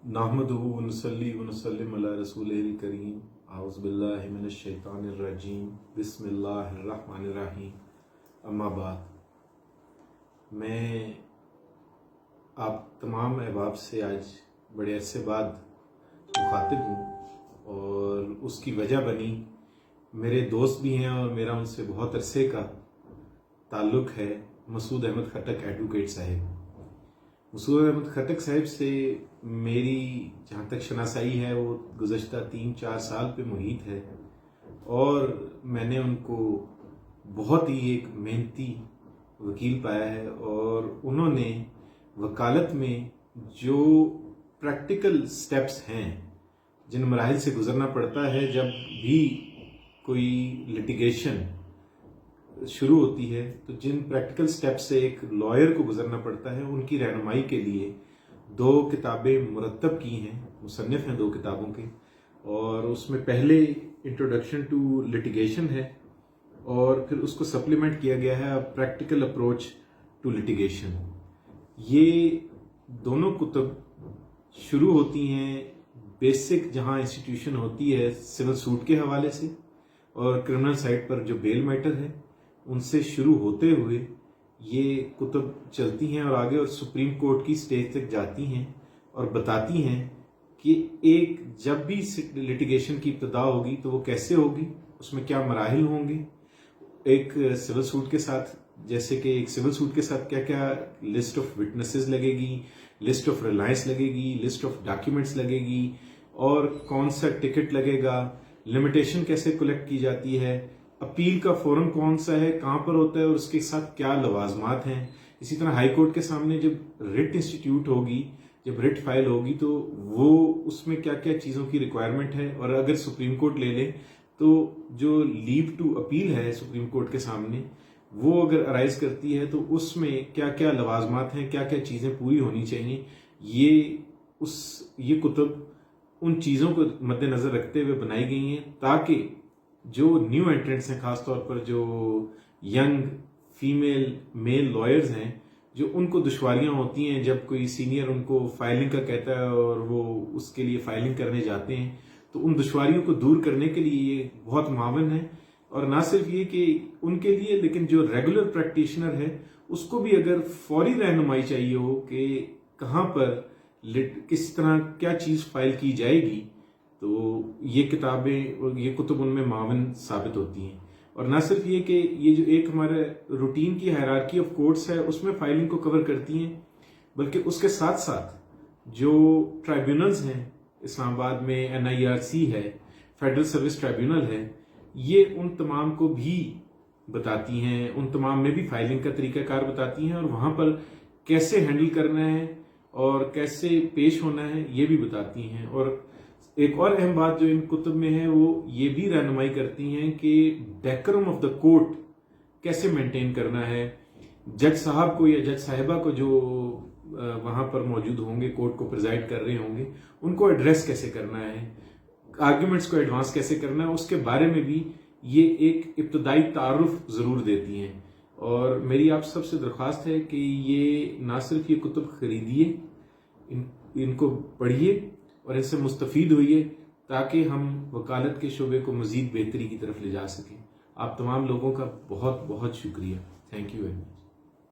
नहमदुहु व नुसल्ली व नुसल्लिम अला रसूलिहिल करीम। औज़ु बिल्लाहि मिनश शैतानिर रजीम। बिस्मिल्लाहिर रहमानिर रहीम। अम्मा बाद, मैं आप तमाम अहबाब से आज बड़े अरसे बाद मुखातिब हूँ और उसकी वजह बनी मेरे दोस्त भी हैं और मेरा उनसे बहुत अरसे का ताल्लुक़ है मसूद अहमद खटक एडवोकेट साहब। मसूद अहमद खटक साहब से मेरी जहाँ तक शनासाई है वो गुज़श्ता 3-4 साल पे मुहित है और मैंने उनको बहुत ही एक मेहनती वकील पाया है और उन्होंने वकालत में जो प्रैक्टिकल स्टेप्स हैं, जिन मराहिल से गुज़रना पड़ता है जब भी कोई लिटिगेशन शुरू होती है, तो जिन प्रैक्टिकल स्टेप्स से एक लॉयर को गुजरना पड़ता है, उनकी रहनुमाई के लिए 2 किताबें मुरतब की हैं, मुसन्निफ हैं 2 किताबों के। और उसमें पहले इंट्रोडक्शन टू लिटिगेशन है और फिर उसको सप्लीमेंट किया गया है प्रैक्टिकल अप्रोच टू लिटिगेशन। ये दोनों कुतब शुरू होती हैं बेसिक जहाँ इंस्टीट्यूशन होती है सिविल सूट के हवाले से और क्रिमिनल साइड पर जो बेल मैटर है उनसे शुरू होते हुए ये कुतब चलती हैं और आगे और सुप्रीम कोर्ट की स्टेज तक जाती हैं और बताती हैं कि एक जब भी लिटिगेशन की इब्तिदा होगी तो वो कैसे होगी, उसमें क्या मराहिल होंगे। एक सिविल सूट के साथ, जैसे कि एक सिविल सूट के साथ क्या क्या लिस्ट ऑफ विटनेसेस लगेगी, लिस्ट ऑफ रिलायंस लगेगी, लिस्ट ऑफ डॉक्यूमेंट्स लगेगी और कौन सा टिकट लगेगा, लिमिटेशन कैसे कलेक्ट की जाती है, अपील का फोरम कौन सा है, कहाँ पर होता है और उसके साथ क्या लवाजमात हैं। इसी तरह हाई कोर्ट के सामने जब रिट इंस्टीट्यूट होगी, जब रिट फाइल होगी तो वो उसमें क्या क्या चीज़ों की रिक्वायरमेंट है। और अगर सुप्रीम कोर्ट ले ले तो जो लीव टू अपील है सुप्रीम कोर्ट के सामने, वो अगर अराइज करती है तो उसमें क्या क्या लवाजमात हैं, क्या क्या चीज़ें पूरी होनी चाहिए। ये कुतुब उन चीज़ों को मद्देनज़र रखते हुए बनाई गई हैं ताकि जो न्यू एंट्रेंट्स हैं, खासतौर पर जो यंग फीमेल मेल लॉयर्स हैं, जो उनको दुश्वारियां होती हैं जब कोई सीनियर उनको फाइलिंग का कहता है और वो उसके लिए फाइलिंग करने जाते हैं, तो उन दुश्वारियों को दूर करने के लिए ये बहुत मावन है। और ना सिर्फ ये कि उनके लिए, लेकिन जो रेगुलर प्रैक्टिशनर है उसको भी अगर फौरी रहनुमाई चाहिए हो कि कहाँ पर किस तरह क्या चीज़ फाइल की जाएगी, तो ये किताबें और ये कुतुब उनमें मावन साबित होती हैं। और ना सिर्फ ये कि ये जो एक हमारे रूटीन की हायरार्की ऑफ कोर्ट्स है उसमें फाइलिंग को कवर करती हैं, बल्कि उसके साथ साथ जो ट्राइब्यूनल्स हैं, इस्लामाबाद में NIRC है, फेडरल सर्विस ट्राइब्यूनल है, ये उन तमाम को भी बताती हैं, उन तमाम में भी फाइलिंग का तरीकाकार बताती हैं और वहाँ पर कैसे हैंडल करना है और कैसे पेश होना है ये भी बताती हैं। और एक और अहम बात जो इन कुतुब में है वो ये भी रहनुमाई करती हैं कि डेकोरम ऑफ द कोर्ट कैसे मेंटेन करना है। जज साहब को या जज साहिबा को जो वहाँ पर मौजूद होंगे, कोर्ट को प्रिजाइड कर रहे होंगे, उनको एड्रेस कैसे करना है, आर्ग्यूमेंट्स को एडवांस कैसे करना है, उसके बारे में भी ये एक इब्तदाई तारुफ ज़रूर देती हैं। और मेरी आप सबसे दरख्वास्त है कि ये ना सिर्फ ये कुतुब खरीदिए, इनको पढ़िए और इनसे मुस्तफ़ीद होइए ताकि हम वकालत के शोबे को मज़ीद बेहतरी की तरफ ले जा सकें। आप तमाम लोगों का बहुत बहुत शुक्रिया। Thank you very much.